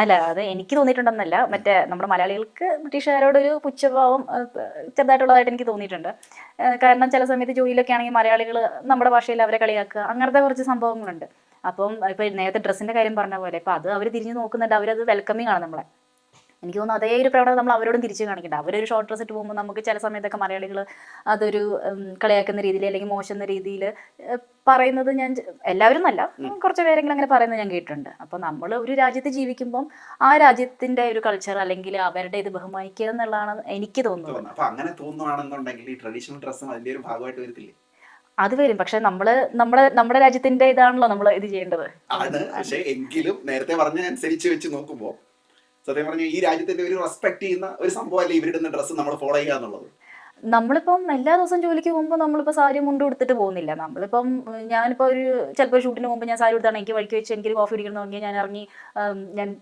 അല്ല അത് എനിക്ക് തോന്നിയിട്ടുണ്ടെന്നല്ല, മറ്റേ നമ്മുടെ മലയാളികൾക്ക് ബ്രിട്ടീഷുകാരോടൊരു പുച്ഛഭാവം ചെറുതായിട്ടുള്ളതായിട്ട് എനിക്ക് തോന്നിയിട്ടുണ്ട്. കാരണം ചില സമയത്ത് ജോലിയിലൊക്കെ ആണെങ്കിൽ മലയാളികൾ നമ്മുടെ ഭാഷയിൽ അവരെ കളിയാക്കുക, അങ്ങനത്തെ കുറച്ച് സംഭവങ്ങളുണ്ട്. അപ്പം ഇപ്പം നേരത്തെ ഡ്രസ്സിൻ്റെ കാര്യം പറഞ്ഞ പോലെ ഇപ്പം അത് അവർ തിരിഞ്ഞ് നോക്കുന്നുണ്ട്, അവരത് വെൽക്കമിങ് ആണ് നമ്മളെ. എനിക്ക് തോന്നുന്നു അതേ ഒരു പ്രവണത നമ്മൾ അവരോടും തിരിച്ച് കാണിക്കണ്ട. അവരൊരു ഷോർട്ട് ഡ്രസ് ഇട്ട് പോകുമ്പോൾ നമുക്ക് ചില സമയത്തൊക്കെ മലയാളികൾ അതൊരു കളിയാക്കുന്ന രീതിയിൽ അല്ലെങ്കിൽ മോശം രീതിയിൽ പറയുന്നത് ഞാൻ എല്ലാവരും എന്നല്ല, കുറച്ച് പേരെങ്കിലും അങ്ങനെ പറയുന്നത് ഞാൻ കേട്ടിട്ടുണ്ട്. അപ്പോൾ നമ്മൾ ഒരു രാജ്യത്ത് ജീവിക്കുമ്പം ആ രാജ്യത്തിൻ്റെ ഒരു കൾച്ചർ അല്ലെങ്കിൽ അവരുടെ ഇത് ബഹുമാനിക്കുക എന്നുള്ളതാണ് എനിക്ക് തോന്നുന്നത്. അപ്പൊ അങ്ങനെ തോന്നുവാണെന്നുണ്ടെങ്കിൽ ഈ ട്രഡീഷണൽ ഡ്രസ്സും അതിന്റെ ഒരു ഭാഗമായിട്ട് വരത്തില്ലേ? അത് വരും, പക്ഷെ നമ്മുടെ രാജ്യത്തിന്റെ ഇതാണല്ലോ നമ്മൾ ഇത് ചെയ്യേണ്ടത്. ആണ്, പക്ഷെ എങ്കിലും നേരത്തെ പറഞ്ഞ അനുസരിച്ച് വെച്ച് നോക്കുമ്പോൾ സത്യം പറഞ്ഞ ഈ രാജ്യത്തിന്റെ ഒരു റെസ്പെക്ട് ചെയ്യുന്ന ഒരു സംഭവമല്ലേ ഇവരിടുന്ന ഡ്രസ്സ് നമ്മൾ ഫോളോ ചെയ്യുക എന്നുള്ളത്. നമ്മളിപ്പം എല്ലാ ദിവസവും ജോലിക്ക് പോകുമ്പോൾ നമ്മളിപ്പോൾ സാരി മുണ്ട് കൊടുത്തിട്ട് പോകുന്നില്ല. നമ്മളിപ്പം ഞാനിപ്പോൾ ചിലപ്പോൾ ഷൂട്ടിന് പോകുമ്പോൾ ഞാൻ സാരി കൊടുത്താണ് എനിക്ക് വഴിക്ക് വെച്ച് എനിക്കൊരു കോഫി കുടിക്കണമെന്ന് പറഞ്ഞാൽ ഞാൻ ഇറങ്ങി ഞാൻ